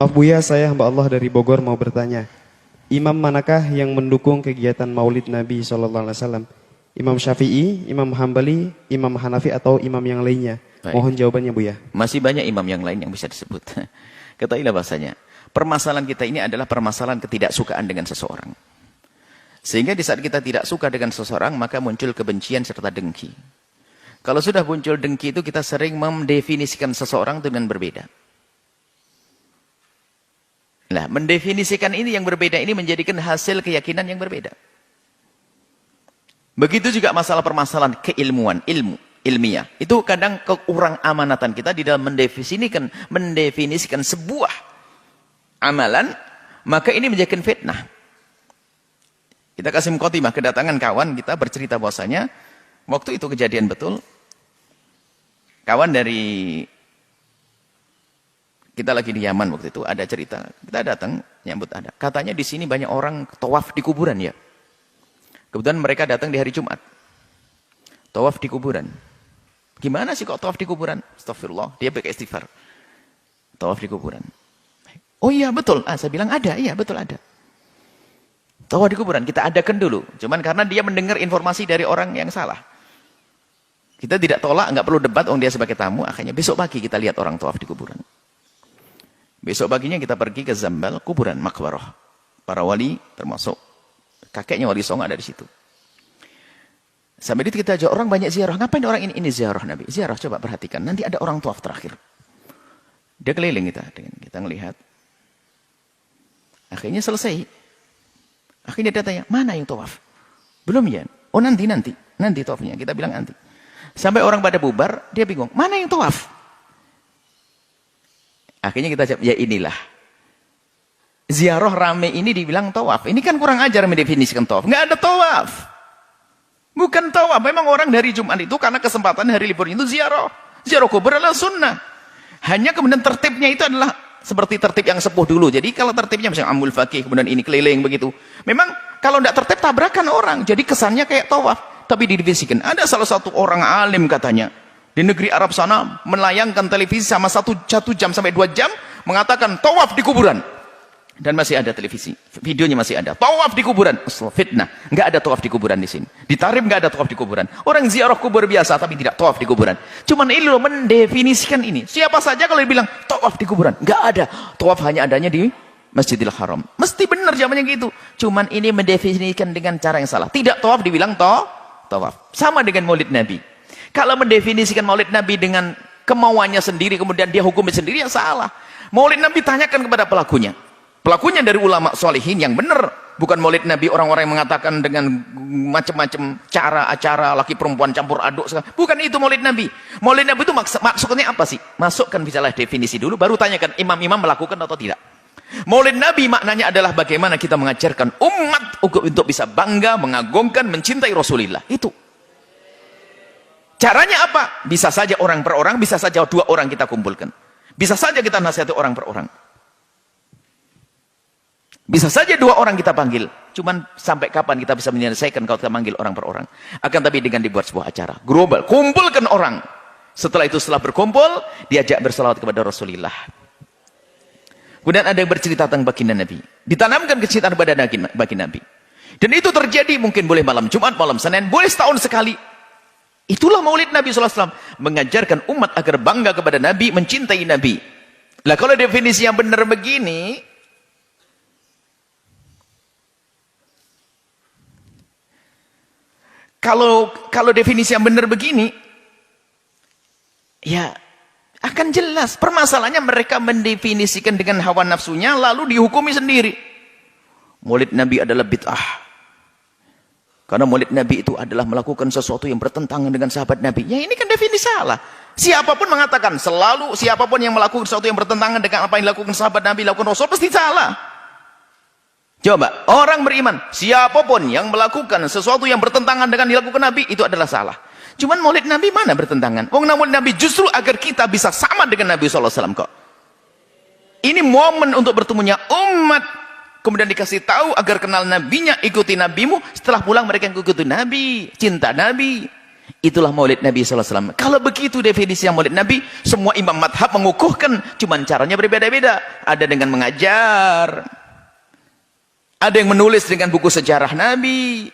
Maaf Buya, saya hamba Allah dari Bogor mau bertanya. Imam manakah yang mendukung kegiatan Maulid Nabi SAW? Imam Syafi'i, Imam Hambali, Imam Hanafi atau imam yang lainnya? Baik. Mohon jawabannya Buya. Masih banyak imam yang lain yang bisa disebut. Ketahuilah bahasanya. Permasalahan kita ini adalah permasalahan ketidaksukaan dengan seseorang. Sehingga di saat kita tidak suka dengan seseorang, maka muncul kebencian serta dengki. Kalau sudah muncul dengki itu, kita sering mendefinisikan seseorang dengan berbeda. Nah, mendefinisikan ini yang berbeda ini menjadikan hasil keyakinan yang berbeda. Begitu juga masalah permasalahan keilmuan, ilmiah. Itu kadang kekurang amanatan kita di dalam mendefinisikan sebuah amalan, maka ini menjadikan fitnah. Kita kasih mukhatimah, kedatangan kawan kita bercerita bahwasanya waktu itu kejadian betul. Kawan dari kita lagi di Yaman waktu itu, ada cerita. Kita datang, nyambut ada. Katanya di sini banyak orang tawaf di kuburan ya. Kebetulan mereka datang di hari Jumat. Tawaf di kuburan. Gimana sih kok tawaf di kuburan? Astagfirullah, dia pakai istighfar. Tawaf di kuburan. Oh iya betul, saya bilang ada, iya betul ada. Tawaf di kuburan, kita adakan dulu. Cuman karena dia mendengar informasi dari orang yang salah. Kita tidak tolak, nggak perlu debat, dia sebagai tamu. Akhirnya besok pagi kita lihat orang tawaf di kuburan. Besok paginya kita pergi ke Zambal, kuburan Makbarah. Para wali, termasuk kakeknya Wali Songo ada di situ. Sampai itu kita ajak orang banyak ziarah. Ngapain orang ini ziarah Nabi? Ziarah, coba perhatikan. Nanti ada orang tawaf terakhir. Dia keliling kita ngelihat. Akhirnya selesai. Akhirnya dia tanya, mana yang tawaf? Belum ya? Oh nanti tawafnya. Kita bilang nanti. Sampai orang pada bubar, dia bingung. Mana yang tawaf? Akhirnya kita jawab, ya inilah. Ziarah rame ini dibilang tawaf. Ini kan kurang ajar mendefinisikan tawaf. Nggak ada tawaf. Bukan tawaf. Memang orang dari Jumat itu karena kesempatan hari libur itu ziarah. Ziarah kubur adalah sunnah. Hanya kemudian tertibnya itu adalah seperti tertib yang sepuh dulu. Jadi kalau tertibnya misalnya amul fakih, kemudian ini keliling begitu. Memang kalau tidak tertib tabrakan orang. Jadi kesannya kayak tawaf. Tapi didefinisikan. Ada salah satu orang alim katanya. Di negeri Arab sana melayangkan televisi sama 1 jam sampai 2 jam mengatakan tawaf di kuburan. Dan masih ada televisi. Videonya masih ada. Tawaf di kuburan. Fitnah. Enggak ada tawaf di kuburan di sini. Di Tarim enggak ada tawaf di kuburan. Orang ziarah kubur biasa tapi tidak tawaf di kuburan. Cuman ini loh mendefinisikan ini. Siapa saja kalau dibilang tawaf di kuburan, enggak ada. Tawaf hanya adanya di Masjidil Haram. Mesti benar zamannya gitu. Cuman ini mendefinisikan dengan cara yang salah. Tidak tawaf dibilang tawaf. Sama dengan Maulid Nabi. Kalau mendefinisikan Maulid Nabi dengan kemauannya sendiri, kemudian dia hukumnya sendiri, ya salah. Maulid Nabi tanyakan kepada pelakunya. Pelakunya dari ulama solihin yang benar. Bukan Maulid Nabi orang-orang yang mengatakan dengan macam-macam cara, acara, laki perempuan campur aduk. Bukan itu Maulid Nabi. Maulid Nabi itu maksudnya apa sih? Masukkan misalnya definisi dulu, baru tanyakan imam-imam melakukan atau tidak. Maulid Nabi maknanya adalah bagaimana kita mengajarkan umat untuk bisa bangga, mengagungkan, mencintai Rasulullah. Itu. Caranya apa? Bisa saja orang per orang, bisa saja 2 orang kita kumpulkan. Bisa saja kita nasihati orang per orang. Bisa saja 2 orang kita panggil. Cuman sampai kapan kita bisa menyelesaikan kalau kita panggil orang per orang. Akan tapi dengan dibuat sebuah acara. Global. Kumpulkan orang. Setelah itu setelah berkumpul, diajak bersalawat kepada Rasulullah. Kemudian ada yang bercerita tentang baginda Nabi. Ditanamkan kecintaan kepada baginda Nabi. Dan itu terjadi mungkin boleh malam Jumat, malam Senin, boleh setahun sekali. Itulah Maulid Nabi SAW. Mengajarkan umat agar bangga kepada Nabi, mencintai Nabi. Lah kalau definisi yang benar begini, kalau definisi yang benar begini, ya akan jelas. Permasalahannya mereka mendefinisikan dengan hawa nafsunya, lalu dihukumi sendiri. Maulid Nabi adalah bid'ah. Karena Maulid Nabi itu adalah melakukan sesuatu yang bertentangan dengan sahabat Nabi. Ya ini kan definisi salah. Siapapun mengatakan, selalu siapapun yang melakukan sesuatu yang bertentangan dengan apa yang dilakukan sahabat Nabi, lakukan Rasul, pasti salah. Coba, orang beriman, siapapun yang melakukan sesuatu yang bertentangan dengan dilakukan Nabi, itu adalah salah. Cuman Maulid Nabi mana bertentangan? Maulid Nabi justru agar kita bisa sama dengan Nabi SAW kok. Ini momen untuk bertemunya umat. Kemudian dikasih tahu agar kenal nabinya, ikuti nabimu. Setelah pulang mereka ikuti nabi, cinta nabi. Itulah maulid Nabi SAW. Kalau begitu definisi yang maulid Nabi, semua imam madhab mengukuhkan, cuman caranya berbeda-beda. Ada dengan mengajar, ada yang menulis dengan buku sejarah Nabi.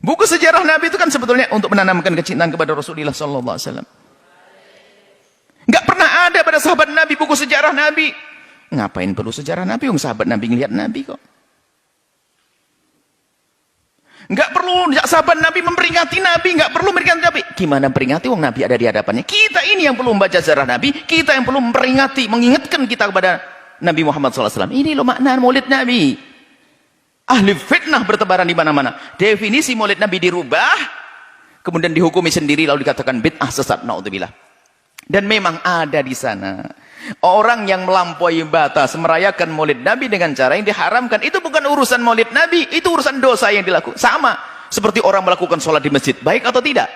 Buku sejarah Nabi itu kan sebetulnya untuk menanamkan kecintaan kepada Rasulullah SAW. Nggak pernah ada pada sahabat Nabi buku sejarah Nabi. Ngapain perlu sejarah Nabi? Sahabat Nabi ngelihat Nabi kok. Nggak perlu sahabat Nabi memperingati Nabi, nggak perlu memperingati Nabi. Gimana peringati? Nabi ada di hadapannya. Kita ini yang perlu membaca sejarah Nabi, kita yang perlu memperingati, mengingatkan kita kepada Nabi Muhammad SAW. Ini loh makna maulid Nabi. Ahli fitnah bertebaran di mana-mana. Definisi maulid Nabi dirubah, kemudian dihukumi sendiri, lalu dikatakan bid'ah sesat. Naudzubillah. Dan memang ada di sana orang yang melampaui batas merayakan maulid Nabi dengan cara yang diharamkan. Itu bukan urusan maulid Nabi, itu urusan dosa yang dilakukan. Sama seperti orang melakukan sholat di masjid. Baik atau tidak?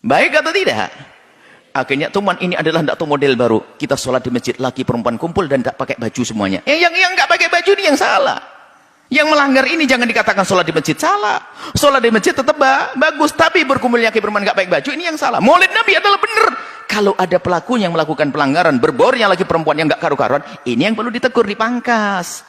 Baik atau tidak? Akhirnya teman ini adalah tidak tahu model baru. Kita sholat di masjid, laki perempuan kumpul dan tak pakai baju semuanya. Yang nggak pakai baju ini yang salah. Yang melanggar ini jangan dikatakan sholat di masjid salah. Sholat di masjid tetap bagus, tapi berkumpulnya laki perempuan nggak pakai baju ini yang salah. Maulid Nabi adalah benar. Kalau ada pelaku yang melakukan pelanggaran, berbornya laki perempuan yang nggak karu-karuan, ini yang perlu ditegur, dipangkas.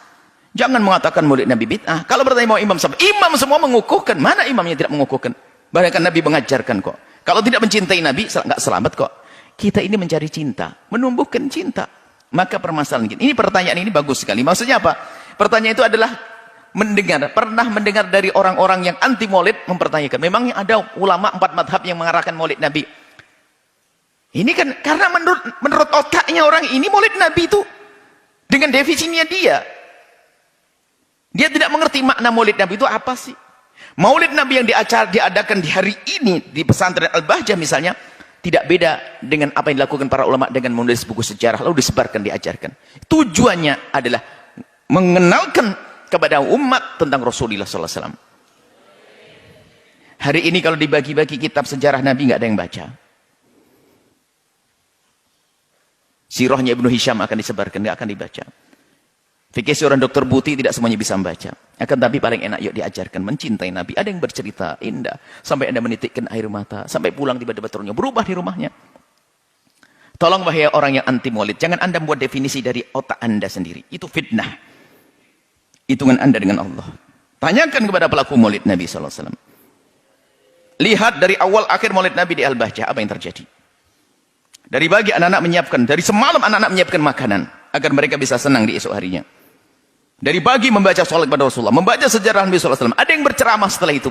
Jangan mengatakan maulid Nabi bid'ah. Kalau bertanya mau imam semua mengukuhkan. Mana imam yang tidak mengukuhkan? Bahkan Nabi mengajarkan kok. Kalau tidak mencintai Nabi, nggak selamat kok. Kita ini mencari cinta, menumbuhkan cinta. Maka permasalahan kita. Ini pertanyaan ini bagus sekali. Maksudnya apa? Pertanyaan itu adalah pernah mendengar dari orang-orang yang anti maulid mempertanyakan. Memangnya ada ulama 4 madhab yang mengarahkan maulid Nabi? Ini kan karena menurut otaknya orang ini maulid Nabi itu dengan definisinya dia tidak mengerti makna maulid Nabi itu apa sih. Maulid Nabi yang diadakan di hari ini di pesantren Al-Bahjah misalnya tidak beda dengan apa yang dilakukan para ulama dengan menulis buku sejarah lalu disebarkan, diajarkan. Tujuannya adalah mengenalkan kepada umat tentang Rasulullah SAW. Hari ini kalau dibagi-bagi kitab sejarah Nabi nggak ada yang baca. Sirahnya Ibnu Hisham akan disebarkan, nggak akan dibaca. Fikih seorang dokter Buti tidak semuanya bisa membaca. Akan tapi paling enak yuk diajarkan mencintai Nabi. Ada yang bercerita indah sampai Anda menitikkan air mata, sampai pulang tiba-tiba turunnya berubah di rumahnya. Tolong wahai orang yang anti maulid, jangan Anda membuat definisi dari otak Anda sendiri. Itu fitnah. Hitungan Anda dengan Allah. Tanyakan kepada pelaku maulid Nabi SAW. Lihat dari awal akhir maulid Nabi di Al-Bahjah apa yang terjadi. Dari pagi anak-anak menyiapkan, dari semalam anak-anak menyiapkan makanan agar mereka bisa senang di esok harinya. Dari pagi membaca sholat kepada Rasulullah, membaca sejarah Nabi SAW. Ada yang berceramah setelah itu.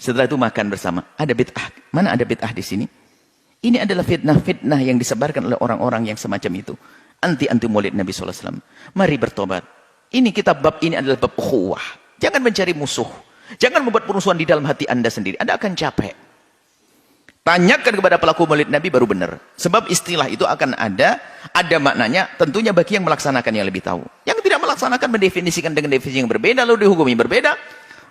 Setelah itu makan bersama. Ada bid'ah. Mana ada bid'ah di sini? Ini adalah fitnah-fitnah yang disebarkan oleh orang-orang yang semacam itu. Anti maulid Nabi SAW. Mari bertobat. Ini kitab bab ini adalah bab ukhuwah. Jangan mencari musuh. Jangan membuat perusuhan di dalam hati Anda sendiri. Anda akan capek. Tanyakan kepada pelaku maulid Nabi baru benar. Sebab istilah itu akan ada maknanya. Tentunya bagi yang melaksanakan yang lebih tahu. Yang tidak melaksanakan mendefinisikan dengan definisi yang berbeda, lalu dihukumi berbeda,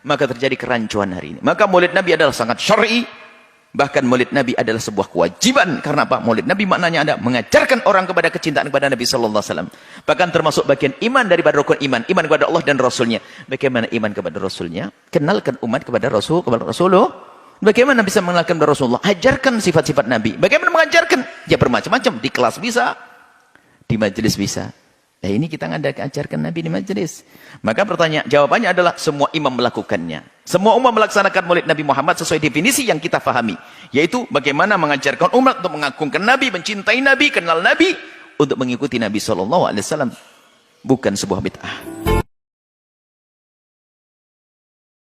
maka terjadi kerancuan hari ini. Maka maulid Nabi adalah sangat syar'i. Bahkan maulid Nabi adalah sebuah kewajiban. Karena apa? Maulid Nabi maknanya ada mengajarkan orang kepada kecintaan kepada Nabi SAW. Bahkan termasuk bagian iman daripada rukun iman. Iman kepada Allah dan Rasulnya. Bagaimana iman kepada Rasulnya? Kenalkan umat kepada Rasulullah. Bagaimana bisa mengenalkan kepada Rasulullah? Ajarkan sifat-sifat Nabi. Bagaimana mengajarkan? Ya bermacam-macam. Di kelas bisa. Di majelis bisa. Nah ini kita ajarkan Nabi di majelis. Maka jawabannya adalah semua imam melakukannya. Semua umat melaksanakan maulid Nabi Muhammad sesuai definisi yang kita fahami. Yaitu bagaimana mengajarkan umat untuk mengagungkan Nabi, mencintai Nabi, kenal Nabi. Untuk mengikuti Nabi SAW. Bukan sebuah bid'ah.